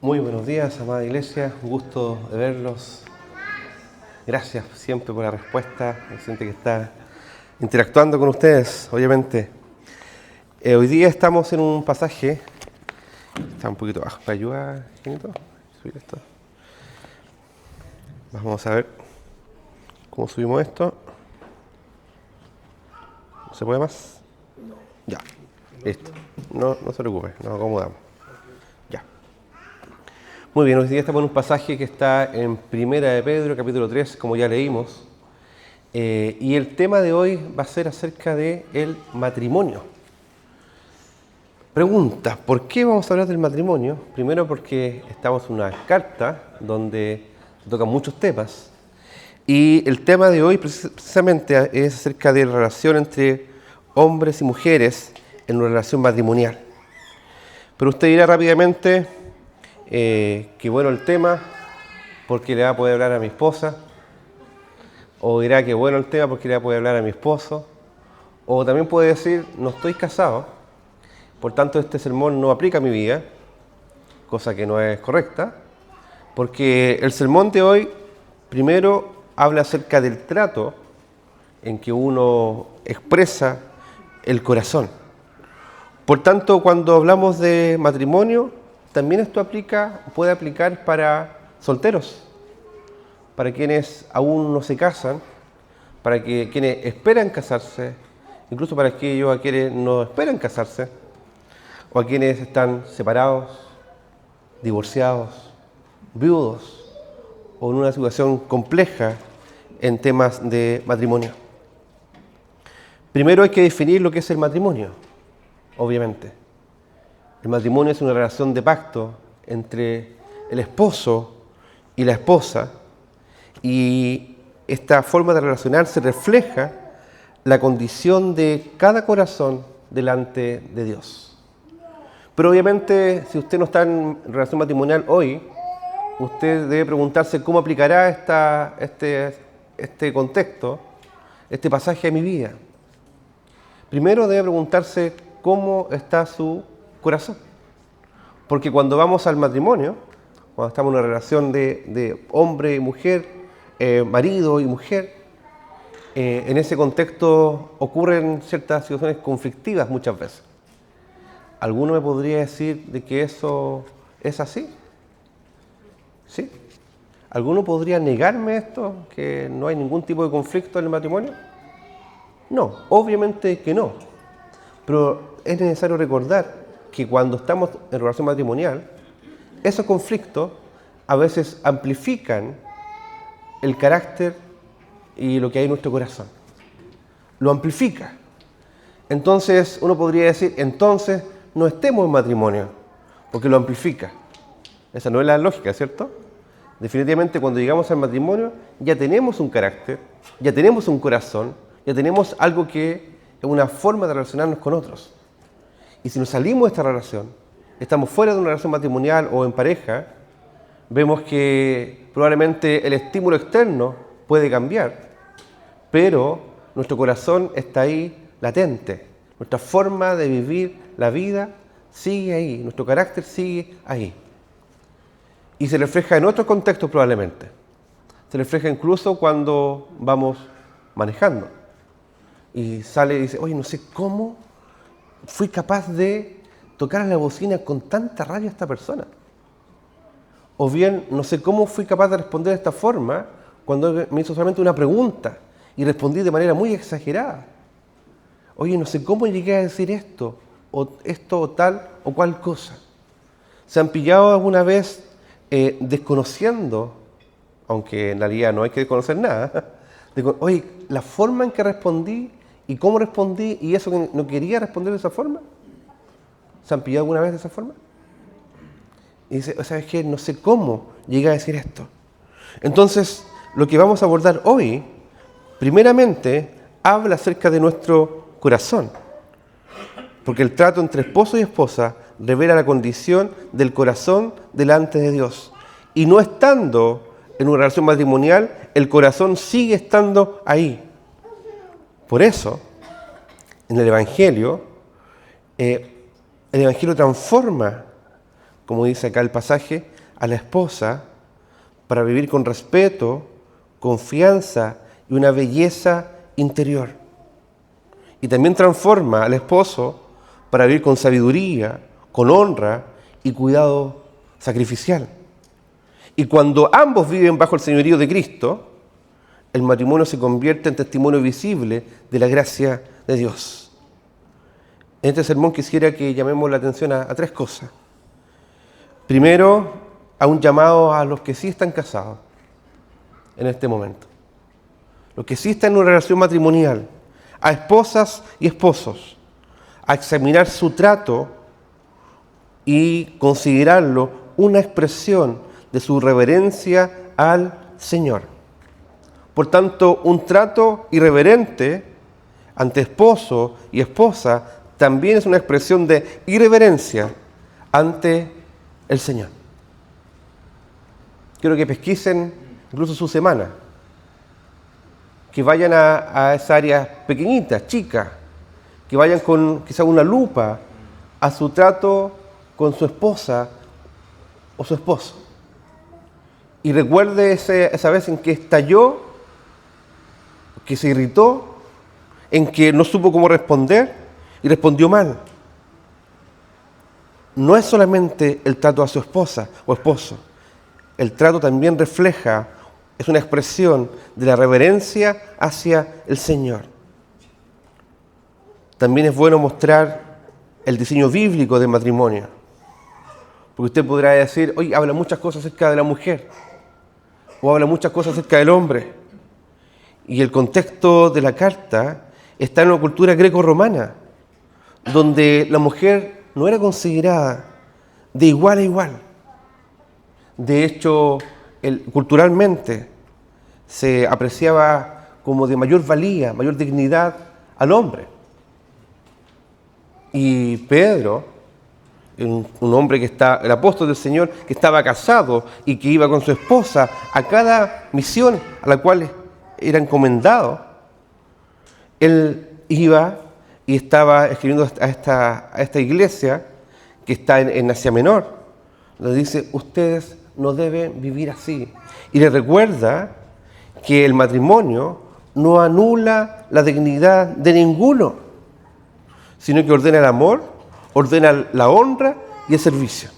Muy buenos días, amada iglesia, un gusto de verlos. Gracias siempre por la respuesta, hay gente que está interactuando con ustedes, obviamente. Hoy día estamos en un pasaje, está un poquito bajo, ¿me ayuda, Genito? Subir esto. Vamos a ver cómo subimos esto. ¿No se puede más? Ya, listo. No se preocupe, nos acomodamos. Ya. Muy bien, hoy día estamos en un pasaje que está en Primera de Pedro, capítulo 3, como ya leímos. Y el tema de hoy va a ser acerca del matrimonio. Pregunta, ¿por qué vamos a hablar del matrimonio? Primero porque estamos en una carta donde se tocan muchos temas. Y el tema de hoy precisamente es acerca de la relación entre hombres y mujeres en una relación matrimonial. Pero usted dirá rápidamente que bueno el tema porque le va a poder hablar a mi esposa. O dirá que bueno el tema porque le va a poder hablar a mi esposo. O también puede decir, no estoy casado. Por tanto, este sermón no aplica a mi vida, cosa que no es correcta, porque el sermón de hoy, primero, habla acerca del trato en que uno expresa el corazón. Por tanto, cuando hablamos de matrimonio, también esto puede aplicar para solteros, para quienes aún no se casan, para quienes esperan casarse, incluso para aquellos a quienes no esperan casarse, o a quienes están separados, divorciados, viudos o en una situación compleja en temas de matrimonio. Primero hay que definir lo que es el matrimonio, obviamente. El matrimonio es una relación de pacto entre el esposo y la esposa, y esta forma de relacionarse refleja la condición de cada corazón delante de Dios. Pero obviamente, si usted no está en relación matrimonial hoy, usted debe preguntarse cómo aplicará este contexto, este pasaje a mi vida. Primero debe preguntarse cómo está su corazón. Porque cuando vamos al matrimonio, cuando estamos en una relación de hombre y mujer, marido y mujer, en ese contexto ocurren ciertas situaciones conflictivas muchas veces. ¿Alguno me podría decir de que eso es así? ¿Sí? ¿Alguno podría negarme esto, que no hay ningún tipo de conflicto en el matrimonio? No, obviamente que no. Pero es necesario recordar que cuando estamos en relación matrimonial, esos conflictos a veces amplifican el carácter y lo que hay en nuestro corazón. Lo amplifica. Entonces, uno podría decir, entonces no estemos en matrimonio, porque lo amplifica. Esa no es la lógica, ¿cierto? Definitivamente cuando llegamos al matrimonio ya tenemos un carácter, ya tenemos un corazón, ya tenemos algo que es una forma de relacionarnos con otros. Y si nos salimos de esta relación, estamos fuera de una relación matrimonial o en pareja, vemos que probablemente el estímulo externo puede cambiar, pero nuestro corazón está ahí latente. Nuestra forma de vivir la vida sigue ahí, nuestro carácter sigue ahí. Y se refleja en otros contextos probablemente. Se refleja incluso cuando vamos manejando. Y sale y dice, oye, no sé cómo fui capaz de tocar a la bocina con tanta rabia a esta persona. O bien, no sé cómo fui capaz de responder de esta forma cuando me hizo solamente una pregunta y respondí de manera muy exagerada. Oye, no sé cómo llegué a decir esto o tal o cual cosa. ¿Se han pillado alguna vez desconociendo, aunque en realidad no hay que desconocer nada, oye, la forma en que respondí y cómo respondí y eso que no quería responder de esa forma? ¿Se han pillado alguna vez de esa forma? Y dice, ¿sabes qué? No sé cómo llegué a decir esto. Entonces, lo que vamos a abordar hoy, primeramente, habla acerca de nuestro corazón. Porque el trato entre esposo y esposa revela la condición del corazón delante de Dios. Y no estando en una relación matrimonial, el corazón sigue estando ahí. Por eso, en el Evangelio transforma como dice acá el pasaje, a la esposa para vivir con respeto, confianza y una belleza interior. Y también transforma al esposo para vivir con sabiduría, con honra y cuidado sacrificial. Y cuando ambos viven bajo el señorío de Cristo, el matrimonio se convierte en testimonio visible de la gracia de Dios. En este sermón quisiera que llamemos la atención a tres cosas. Primero, a un llamado a los que sí están casados en este momento. Los que sí están en una relación matrimonial, a esposas y esposos, a examinar su trato y considerarlo una expresión de su reverencia al Señor. Por tanto, un trato irreverente ante esposo y esposa también es una expresión de irreverencia ante el Señor. Quiero que pesquisen incluso su semana, que vayan a esas áreas pequeñitas, chicas, que vayan con quizá una lupa a su trato con su esposa o su esposo. Y recuerde esa vez en que estalló, que se irritó, en que no supo cómo responder y respondió mal. No es solamente el trato a su esposa o esposo, el trato también refleja, es una expresión de la reverencia hacia el Señor. También es bueno mostrar el diseño bíblico del matrimonio, porque usted podrá decir, oye, habla muchas cosas acerca de la mujer, o habla muchas cosas acerca del hombre, y el contexto de la carta está en una cultura greco-romana, donde la mujer no era considerada de igual a igual. De hecho, culturalmente se apreciaba como de mayor valía, mayor dignidad al hombre. Y Pedro, un hombre el apóstol del Señor, que estaba casado y que iba con su esposa a cada misión a la cual era encomendado, él iba y estaba escribiendo a esta iglesia que está en Asia Menor. Le dice, ustedes no deben vivir así. Y le recuerda que el matrimonio no anula la dignidad de ninguno, sino que ordena el amor, ordena la honra y el servicio.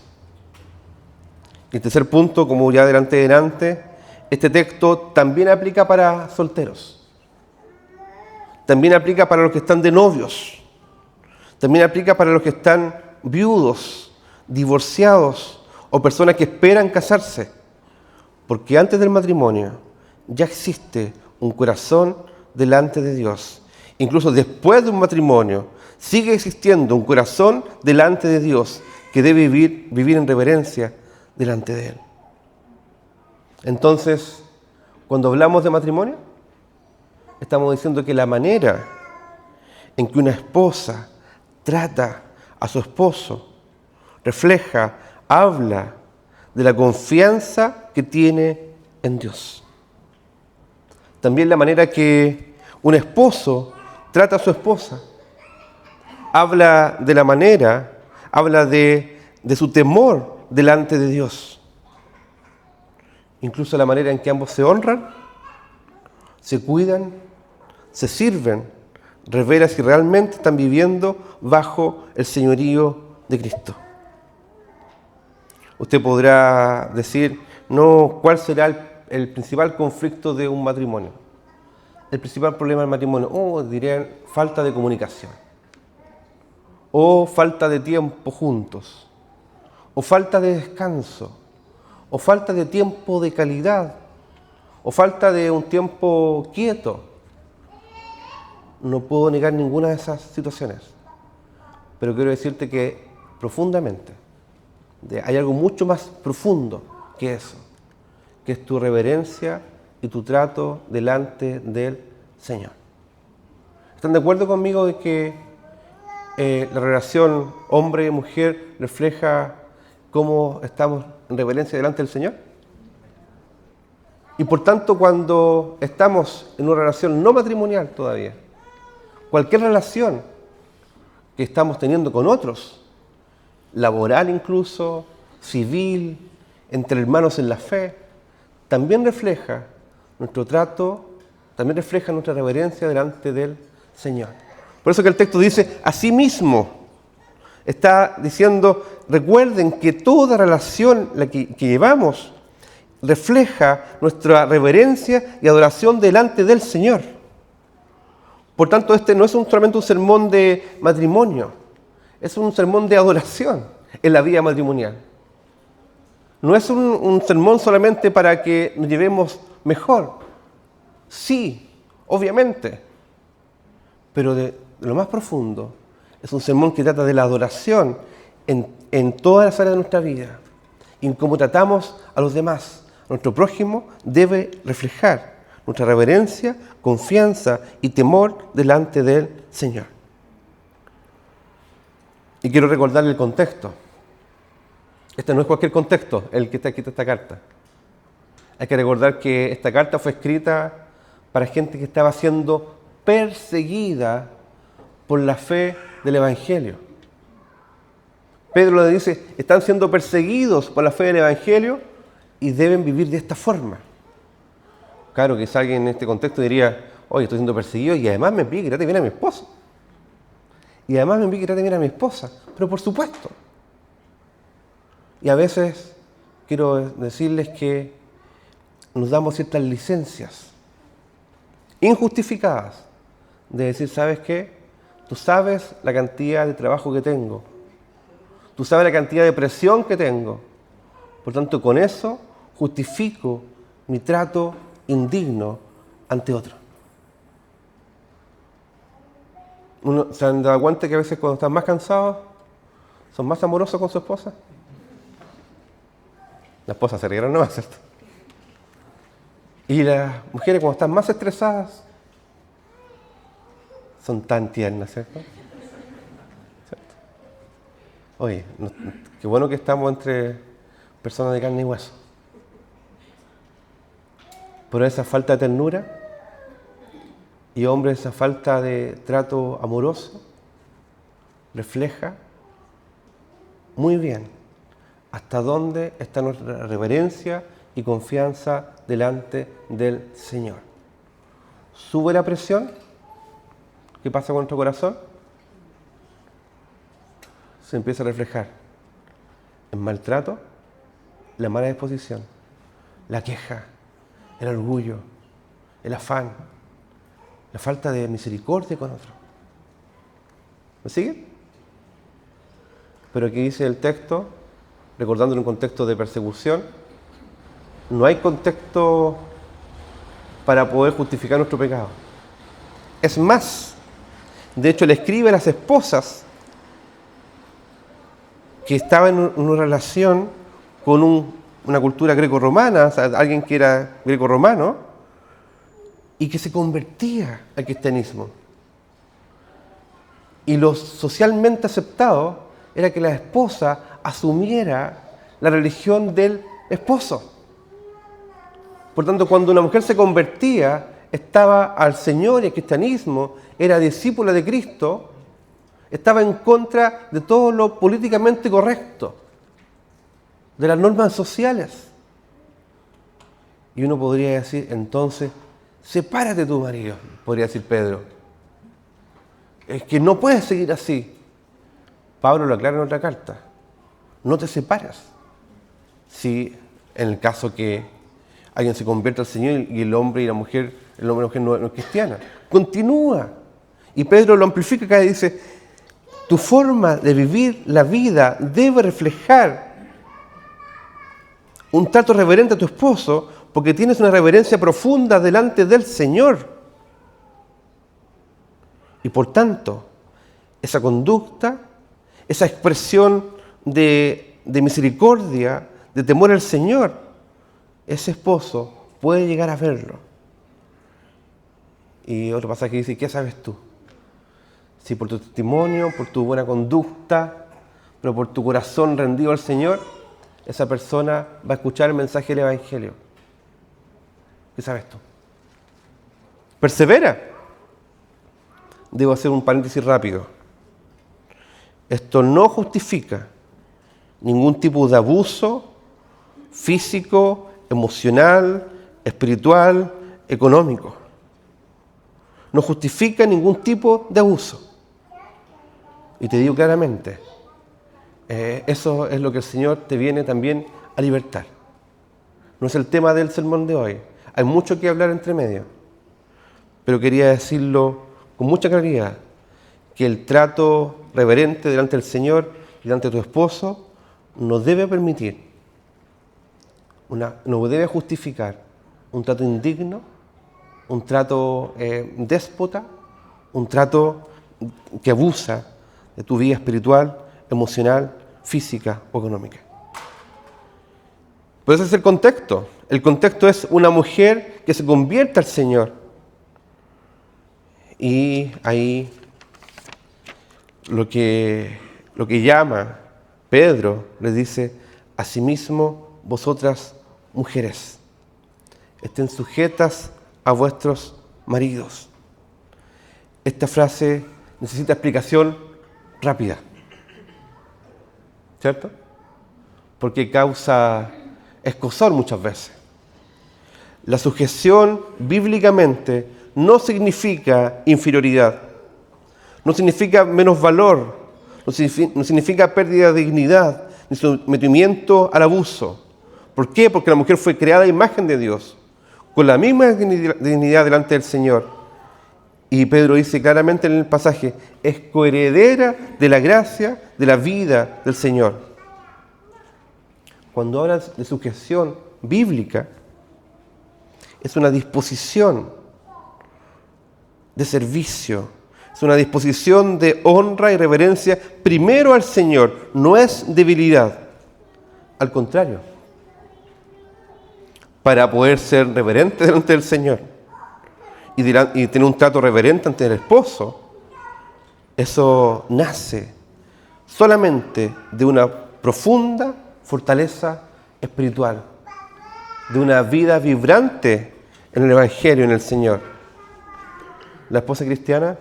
Y el tercer punto, como ya adelante, este texto también aplica para solteros. También aplica para los que están de novios. También aplica para los que están viudos, divorciados o personas que esperan casarse. Porque antes del matrimonio ya existe un corazón delante de Dios. Incluso después de un matrimonio sigue existiendo un corazón delante de Dios que debe vivir en reverencia delante de Él. Entonces, cuando hablamos de matrimonio, estamos diciendo que la manera en que una esposa trata a su esposo refleja, habla de la confianza que tiene en Dios. También la manera que un esposo trata a su esposa habla de la manera, habla de su temor delante de Dios. Incluso la manera en que ambos se honran, se cuidan, se sirven, revela si realmente están viviendo bajo el señorío de Cristo. Usted podrá decir, no, ¿cuál será el principal conflicto de un matrimonio? El principal problema del matrimonio, dirían, falta de comunicación, o falta de tiempo juntos, o falta de descanso, o falta de tiempo de calidad, o falta de un tiempo quieto. No puedo negar ninguna de esas situaciones, pero quiero decirte que profundamente hay algo mucho más profundo que eso, que es tu reverencia y tu trato delante del Señor. ¿Están de acuerdo conmigo de que la relación hombre-mujer refleja cómo estamos en reverencia delante del Señor? Y por tanto, cuando estamos en una relación no matrimonial todavía, cualquier relación que estamos teniendo con otros, laboral incluso, civil, entre hermanos en la fe, también refleja nuestro trato, también refleja nuestra reverencia delante del Señor. Por eso que el texto dice, asimismo, está diciendo, recuerden que toda relación que llevamos refleja nuestra reverencia y adoración delante del Señor. Por tanto, este no es solamente un sermón de matrimonio, es un sermón de adoración en la vida matrimonial. No es un sermón solamente para que nos llevemos mejor. Sí, obviamente, pero de lo más profundo, es un sermón que trata de la adoración en todas las áreas de nuestra vida. Y en cómo tratamos a los demás. Nuestro prójimo debe reflejar nuestra reverencia, confianza y temor delante del Señor. Y quiero recordarle el contexto. Este no es cualquier contexto, el que está escrito esta carta. Hay que recordar que esta carta fue escrita para gente que estaba siendo perseguida por la fe del Evangelio. Pedro le dice, están siendo perseguidos por la fe del Evangelio y deben vivir de esta forma. Claro, que alguien en este contexto diría, oye, estoy siendo perseguido y además me pide que trate bien a mi esposa. Y además me pide que trate bien a mi esposa. Pero por supuesto. Y a veces quiero decirles que nos damos ciertas licencias injustificadas de decir, ¿sabes qué? Tú sabes la cantidad de trabajo que tengo. Tú sabes la cantidad de presión que tengo. Por tanto, con eso justifico mi trato indigno ante otro. ¿Se han dado cuenta que a veces cuando están más cansados son más amorosos con su esposa? La esposa se rieron nomás, ¿cierto? Y las mujeres cuando están más estresadas son tan tiernas, ¿cierto? Oye, qué bueno que estamos entre personas de carne y hueso. Pero esa falta de ternura y hombres, esa falta de trato amoroso refleja muy bien hasta dónde está nuestra reverencia y confianza delante del Señor. Sube la presión. ¿Qué pasa con nuestro corazón? Se empieza a reflejar en maltrato, la mala disposición, la queja, el orgullo, el afán, la falta de misericordia con otro. ¿Me sigue? Pero aquí dice el texto, recordando en un contexto de persecución, no hay contexto para poder justificar nuestro pecado. Es más, de hecho le escribe a las esposas que estaban en una relación con una cultura greco-romana, o sea, alguien que era greco-romano, y que se convertía al cristianismo. Y lo socialmente aceptado era que la esposa asumiera la religión del esposo. Por tanto, cuando una mujer se convertía, estaba al Señor y al cristianismo, era discípula de Cristo, estaba en contra de todo lo políticamente correcto, de las normas sociales. Y uno podría decir, entonces, sepárate de tu marido, podría decir Pedro. Es que no puedes seguir así. Pablo lo aclara en otra carta. No te separas. Si en el caso que alguien se convierte al Señor y el hombre y la mujer, el hombre y la mujer no es cristiana. Continúa. Y Pedro lo amplifica acá y dice, tu forma de vivir la vida debe reflejar un trato reverente a tu esposo porque tienes una reverencia profunda delante del Señor. Y por tanto, esa conducta, esa expresión de misericordia, de temor al Señor, ese esposo puede llegar a verlo. Y otro pasaje dice, ¿qué sabes tú? Si por tu testimonio, por tu buena conducta, pero por tu corazón rendido al Señor, esa persona va a escuchar el mensaje del Evangelio. ¿Qué sabes tú? Persevera. Debo hacer un paréntesis rápido. Esto no justifica ningún tipo de abuso físico, emocional, espiritual, económico. No justifica ningún tipo de abuso. Y te digo claramente, eso es lo que el Señor te viene también a libertar. No es el tema del sermón de hoy. Hay mucho que hablar entre medio. Pero quería decirlo con mucha claridad, que el trato reverente delante del Señor y delante de tu esposo no debe permitir, no debe justificar un trato indigno, un trato déspota, un trato que abusa de tu vida espiritual, emocional, física o económica. Pero ese es el contexto. El contexto es una mujer que se convierte al Señor. Y ahí lo que llama Pedro les dice: asimismo vosotras mujeres, estén sujetas a vuestros maridos. Esta frase necesita explicación rápida, ¿cierto? Porque causa escozor muchas veces. La sujeción bíblicamente no significa inferioridad, no significa menos valor, no significa pérdida de dignidad, ni sometimiento al abuso. ¿Por qué? Porque la mujer fue creada a imagen de Dios, con la misma dignidad delante del Señor. Y Pedro dice claramente en el pasaje, es coheredera de la gracia, de la vida del Señor. Cuando hablas de sujeción bíblica, es una disposición de servicio, es una disposición de honra y reverencia primero al Señor, no es debilidad. Al contrario, para poder ser reverente delante del Señor y tener un trato reverente ante el esposo, eso nace solamente de una profunda fortaleza espiritual, de una vida vibrante en el Evangelio, en el Señor. La esposa cristiana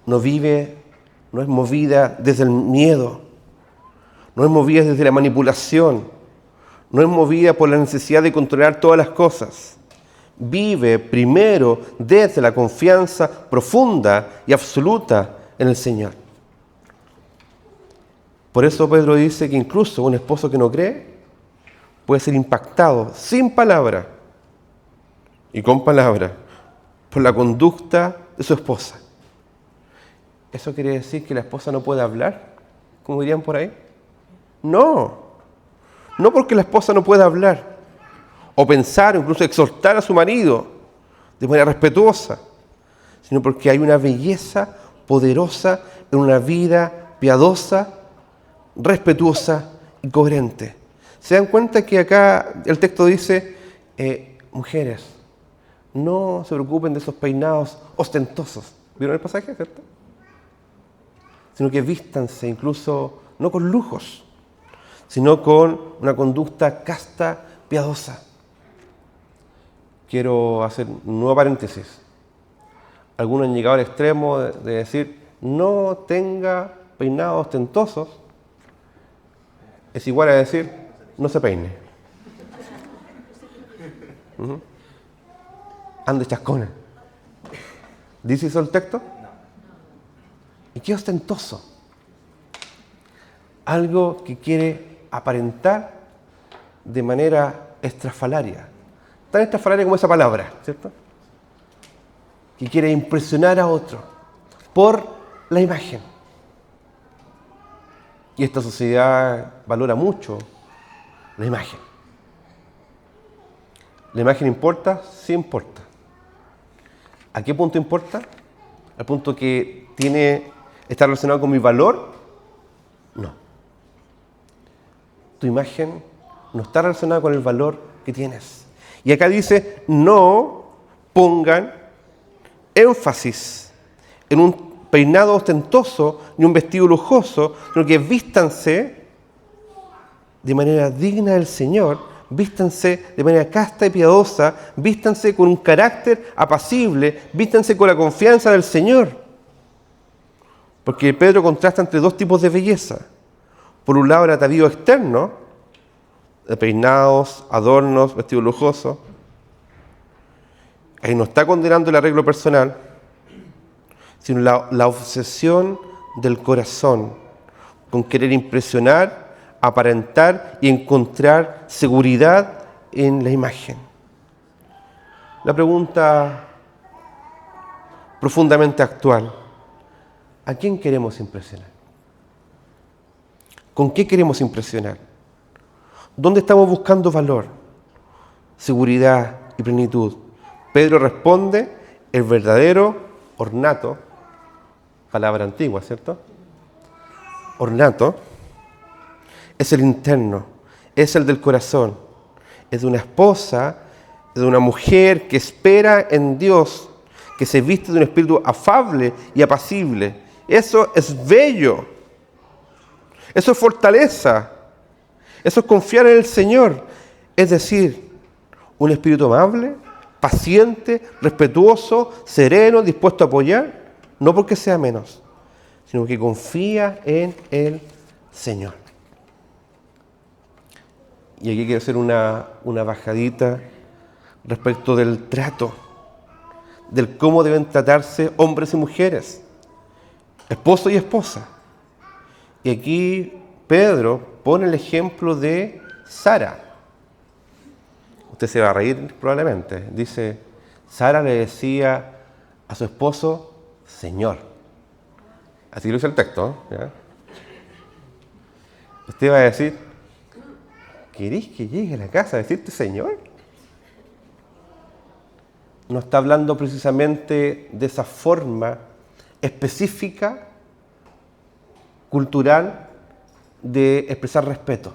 no es movida desde el miedo, no es movida desde la manipulación, no es movida por la necesidad de controlar todas las cosas. Vive primero desde la confianza profunda y absoluta en el Señor. Por eso Pedro dice que incluso un esposo que no cree puede ser impactado sin palabra y con palabra por la conducta de su esposa. ¿Eso quiere decir que la esposa no puede hablar, como dirían por ahí? No porque la esposa no pueda hablar, o pensar, o incluso exhortar a su marido de manera respetuosa, sino porque hay una belleza poderosa en una vida piadosa, respetuosa y coherente. ¿Se dan cuenta que acá el texto dice, mujeres, no se preocupen de esos peinados ostentosos? ¿Vieron el pasaje, cierto? Sino que vístanse incluso no con lujos, sino con una conducta casta, piadosa. Quiero hacer un nuevo paréntesis. Algunos han llegado al extremo de decir, no tenga peinados ostentosos, es igual a decir, no se peine. Ande chascona. ¿Dice eso el texto? ¿Y qué ostentoso? Algo que quiere aparentar de manera estrafalaria. Tan estrafalaria como esa palabra, ¿cierto? Que quiere impresionar a otro por la imagen. Y esta sociedad valora mucho la imagen. ¿La imagen importa? Sí importa. ¿A qué punto importa? ¿Al punto que está relacionado con mi valor? No. Tu imagen no está relacionada con el valor que tienes. Y acá dice, no pongan énfasis en un peinado ostentoso ni un vestido lujoso, sino que vístanse de manera digna del Señor, vístanse de manera casta y piadosa, vístanse con un carácter apacible, vístanse con la confianza del Señor. Porque Pedro contrasta entre dos tipos de belleza. Por un lado, el atavío externo, de peinados, adornos, vestidos lujosos. Ahí no está condenando el arreglo personal, sino la obsesión del corazón con querer impresionar, aparentar y encontrar seguridad en la imagen. La pregunta profundamente actual: ¿a quién queremos impresionar? ¿Con qué queremos impresionar? ¿Dónde estamos buscando valor, seguridad y plenitud? Pedro responde: el verdadero ornato, palabra antigua, ¿cierto? Ornato es el interno, es el del corazón, es de una esposa, es de una mujer que espera en Dios, que se viste de un espíritu afable y apacible. Eso es bello, eso es fortaleza, eso es confiar en el Señor, es decir, un espíritu amable, paciente, respetuoso, sereno, dispuesto a apoyar, no porque sea menos, sino que confía en el Señor. Y aquí quiero hacer una bajadita respecto del trato, del cómo deben tratarse hombres y mujeres, esposo y esposa. Y aquí Pedro pone el ejemplo de Sara. Usted se va a reír probablemente. Dice, Sara le decía a su esposo, Señor. Así lo dice el texto, ¿ya? Usted va a decir, ¿querés que llegue a la casa a decirte Señor? No está hablando precisamente de esa forma específica, cultural, de expresar respeto.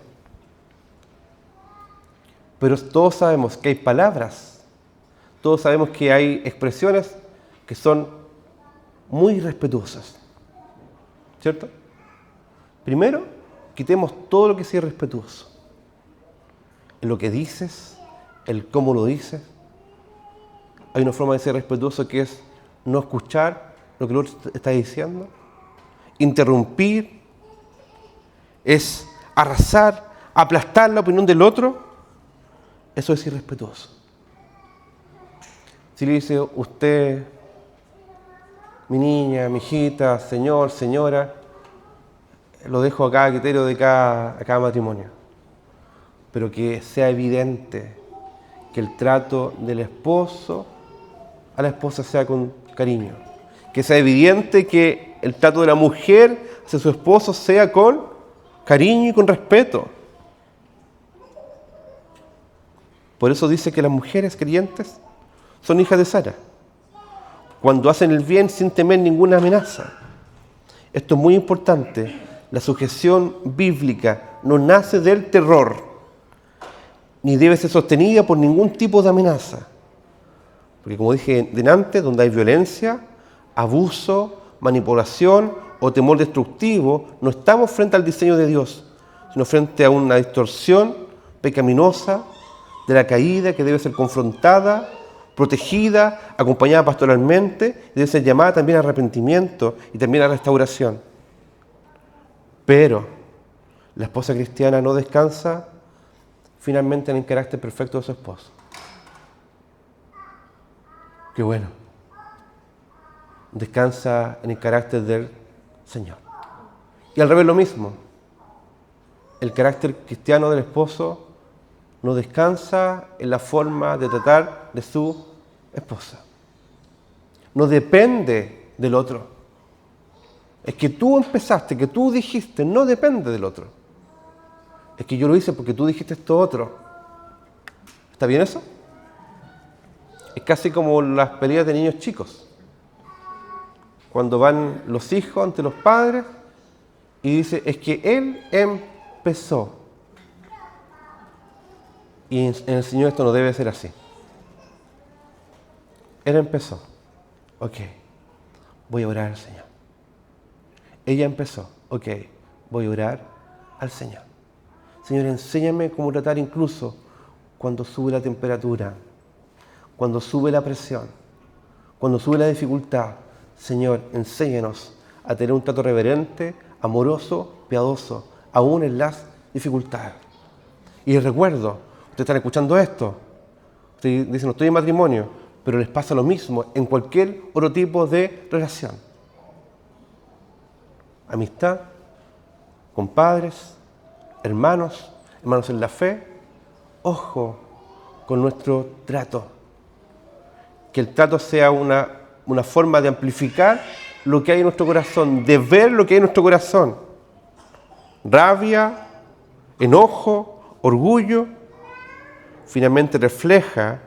Pero todos sabemos que hay palabras, todos sabemos que hay expresiones que son muy respetuosas, ¿cierto? Primero, quitemos todo lo que sea irrespetuoso. Lo que dices, el cómo lo dices. Hay una forma de ser respetuoso que es no escuchar lo que el otro está diciendo, interrumpir, es arrasar, aplastar la opinión del otro. Eso es irrespetuoso. Si le dice usted, mi niña, mi hijita, señor, señora, lo dejo acá a criterio de cada matrimonio. Pero que sea evidente que el trato del esposo a la esposa sea con cariño. Que sea evidente que el trato de la mujer hacia su esposo sea con cariño y con respeto. Por eso dice que las mujeres creyentes son hijas de Sara, cuando hacen el bien sin temer ninguna amenaza. Esto es muy importante. La sujeción bíblica no nace del terror, ni debe ser sostenida por ningún tipo de amenaza. Porque como dije delante, donde hay violencia, abuso, manipulación o temor destructivo, no estamos frente al diseño de Dios, sino frente a una distorsión pecaminosa de la caída que debe ser confrontada, protegida, acompañada pastoralmente, y debe ser llamada también a arrepentimiento y también a restauración. Pero la esposa cristiana no descansa finalmente en el carácter perfecto de su esposo. Qué bueno. Descansa en el carácter del Señor. Y al revés lo mismo. El carácter cristiano del esposo no descansa en la forma de tratar de su esposa. No depende del otro. Es que tú empezaste, que tú dijiste, no depende del otro. Es que yo lo hice porque tú dijiste esto otro. ¿Está bien eso? Es casi como las peleas de niños chicos. Cuando van los hijos ante los padres y dice, es que él empezó. Y en el Señor esto no debe ser así. Él empezó. Ok, voy a orar al Señor. Ella empezó. Ok, voy a orar al Señor. Señor, enséñame cómo tratar incluso cuando sube la temperatura, cuando sube la presión, cuando sube la dificultad. Señor, enséñanos a tener un trato reverente, amoroso, piadoso aún en las dificultades. Y les recuerdo, ustedes están escuchando esto, ustedes dicen, no estoy en matrimonio, pero les pasa lo mismo en cualquier otro tipo de relación. Amistad, con padres, hermanos en la fe. Ojo con nuestro trato. Que el trato sea una forma de amplificar lo que hay en nuestro corazón, de ver lo que hay en nuestro corazón. Rabia, enojo, orgullo, finalmente refleja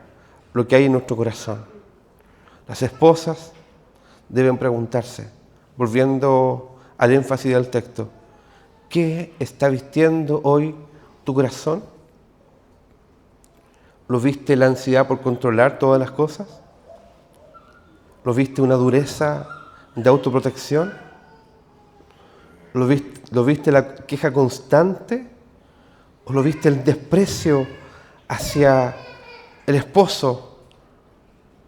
lo que hay en nuestro corazón. Las esposas deben preguntarse, volviendo al énfasis del texto, ¿qué está vistiendo hoy tu corazón? ¿Lo viste la ansiedad por controlar todas las cosas? ¿Lo viste una dureza de autoprotección? ¿Lo viste la queja constante? ¿O lo viste el desprecio hacia el esposo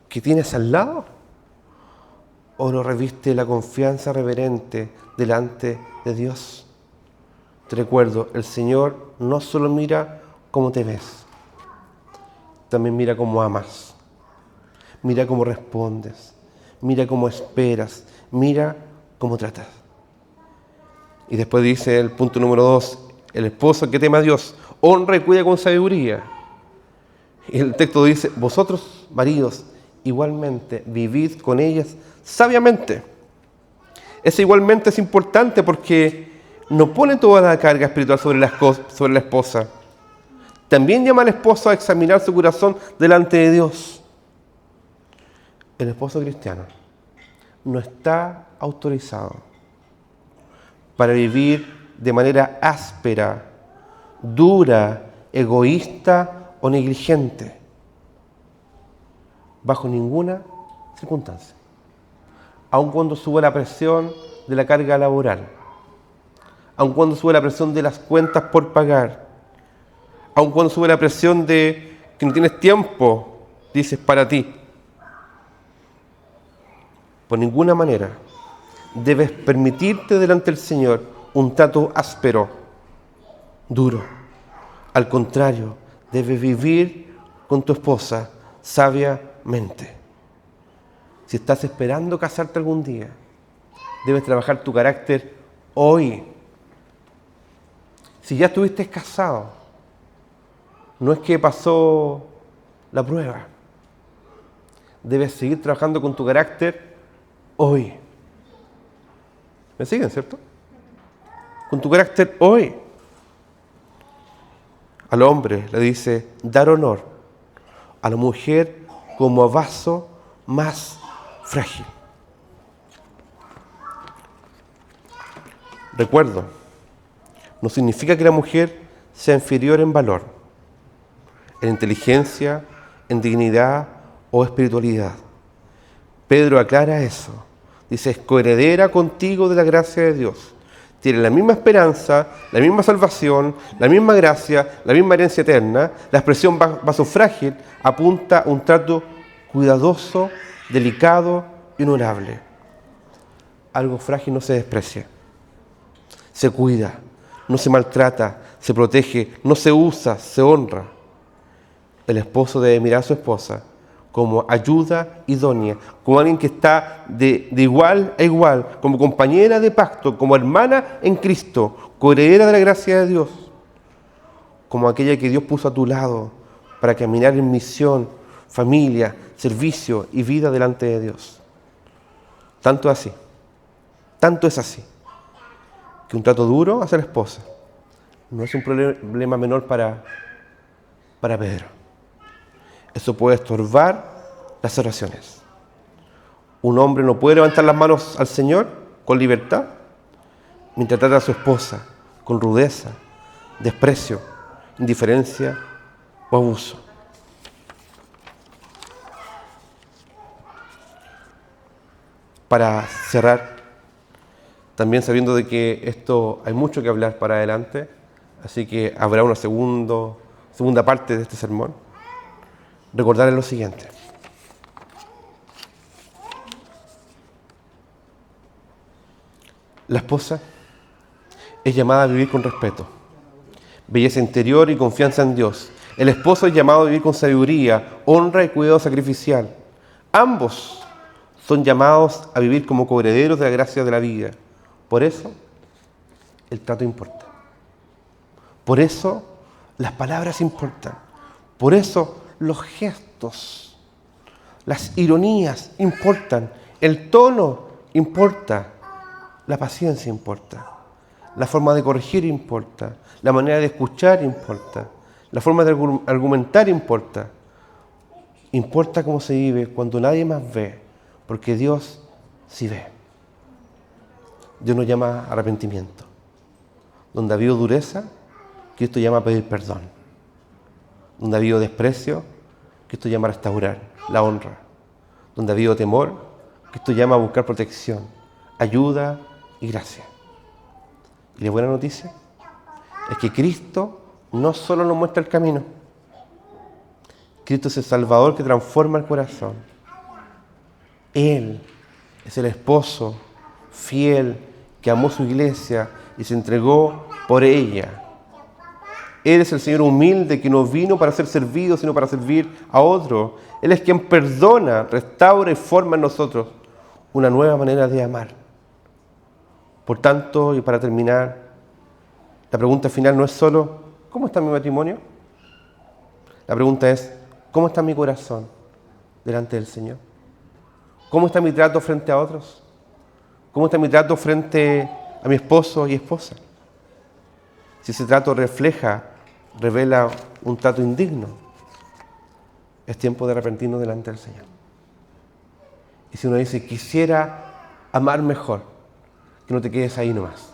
que tienes al lado? ¿O lo reviste la confianza reverente delante de Dios? Te recuerdo, el Señor no solo mira cómo te ves, también mira cómo amas, mira cómo respondes, mira cómo esperas, mira cómo tratas. Y después dice el punto número 2, el esposo que teme a Dios, honra y cuida con sabiduría. Y el texto dice, vosotros, maridos, igualmente vivid con ellas sabiamente. Eso igualmente es importante porque no pone toda la carga espiritual sobre la esposa. También llama al esposo a examinar su corazón delante de Dios. El esposo cristiano no está autorizado para vivir de manera áspera, dura, egoísta o negligente, bajo ninguna circunstancia. Aun cuando sube la presión de la carga laboral, aun cuando sube la presión de las cuentas por pagar, aun cuando sube la presión de que no tienes tiempo, dices, para ti. Por ninguna manera debes permitirte delante del Señor un trato áspero, duro. Al contrario, debes vivir con tu esposa sabiamente. Si estás esperando casarte algún día, debes trabajar tu carácter hoy. Si ya estuviste casado, no es que pasó la prueba. Debes seguir trabajando con tu carácter hoy. ¿Me siguen, cierto? Con tu carácter hoy. Al hombre le dice dar honor, a la mujer como a vaso más frágil. Recuerdo, no significa que la mujer sea inferior en valor, en inteligencia, en dignidad o espiritualidad. Pedro aclara eso. Dice, es coheredera contigo de la gracia de Dios. Tiene la misma esperanza, la misma salvación, la misma gracia, la misma herencia eterna. La expresión vaso frágil apunta a un trato cuidadoso, delicado y honorable. Algo frágil no se desprecia. Se cuida, no se maltrata, se protege, no se usa, se honra. El esposo debe mirar a su esposa como ayuda idónea, como alguien que está de igual a igual, como compañera de pacto, como hermana en Cristo, coheredera de la gracia de Dios, como aquella que Dios puso a tu lado para caminar en misión, familia, servicio y vida delante de Dios. Tanto es así, que un trato duro hacia la esposa no es un problema menor para Pedro. Eso puede estorbar las oraciones. Un hombre no puede levantar las manos al Señor con libertad mientras trata a su esposa con rudeza, desprecio, indiferencia o abuso. Para cerrar, también sabiendo de que esto hay mucho que hablar para adelante, así que habrá una segunda parte de este sermón. Recordarles lo siguiente. La esposa es llamada a vivir con respeto, belleza interior y confianza en Dios. El esposo es llamado a vivir con sabiduría, honra y cuidado sacrificial. Ambos son llamados a vivir como coherederos de la gracia de la vida. Por eso, el trato importa. Por eso, las palabras importan. Por eso, los gestos, las ironías importan. El tono importa. La paciencia importa. La forma de corregir importa. La manera de escuchar importa. La forma de argumentar importa. Importa cómo se vive cuando nadie más ve, porque Dios sí ve. Dios nos llama a arrepentimiento. Donde ha habido dureza, Cristo llama a pedir perdón. Donde ha habido desprecio, Cristo llama a restaurar la honra. Donde ha habido temor, Cristo llama a buscar protección, ayuda y gracia. Y la buena noticia es que Cristo no solo nos muestra el camino. Cristo es el Salvador que transforma el corazón. Él es el esposo fiel que amó su iglesia y se entregó por ella. Él es el Señor humilde que no vino para ser servido, sino para servir a otro. Él es quien perdona, restaura y forma en nosotros una nueva manera de amar. Por tanto, y para terminar, la pregunta final no es solo ¿cómo está mi matrimonio? La pregunta es ¿cómo está mi corazón delante del Señor? ¿Cómo está mi trato frente a otros? ¿Cómo está mi trato frente a mi esposo y esposa? Si ese trato revela un trato indigno, es tiempo de arrepentirnos delante del Señor. Y si uno dice, quisiera amar mejor, que no te quedes ahí nomás.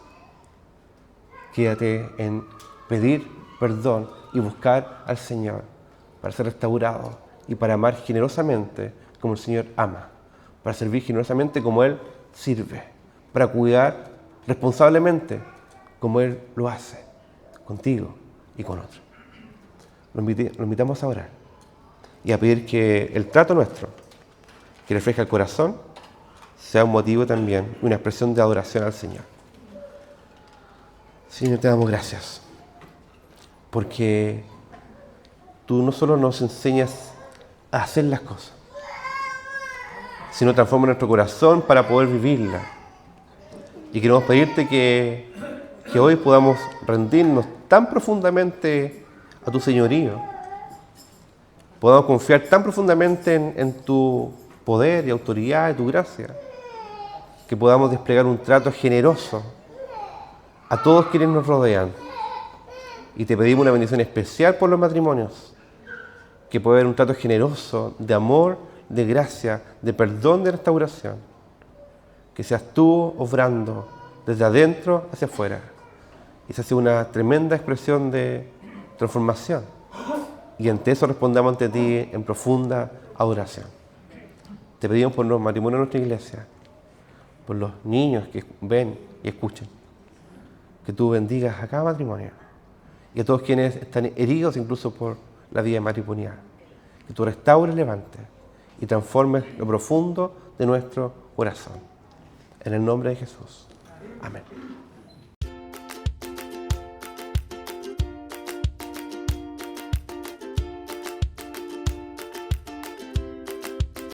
Quédate en pedir perdón y buscar al Señor para ser restaurado y para amar generosamente como el Señor ama, para servir generosamente como Él sirve, para cuidar responsablemente como Él lo hace, contigo y con otros. Lo invitamos a orar y a pedir que el trato nuestro, que refleja el corazón, sea un motivo también, una expresión de adoración al Señor. Señor, te damos gracias, porque tú no solo nos enseñas a hacer las cosas, sino transforma nuestro corazón para poder vivirla. Y queremos pedirte que hoy podamos rendirnos tan profundamente a tu señorío, podamos confiar tan profundamente en tu poder y autoridad y tu gracia, que podamos desplegar un trato generoso a todos quienes nos rodean. Y te pedimos una bendición especial por los matrimonios, que pueda haber un trato generoso de amor, de gracia, de perdón, de restauración. Que seas tú obrando desde adentro hacia afuera. Y se hace una tremenda expresión de transformación. Y ante eso respondamos ante ti en profunda adoración. Te pedimos por los matrimonios de nuestra iglesia, por los niños que ven y escuchan, que tú bendigas a cada matrimonio y a todos quienes están heridos incluso por la vida matrimonial. Que tú restaures, levantes y transformes lo profundo de nuestro corazón. En el nombre de Jesús. Amén.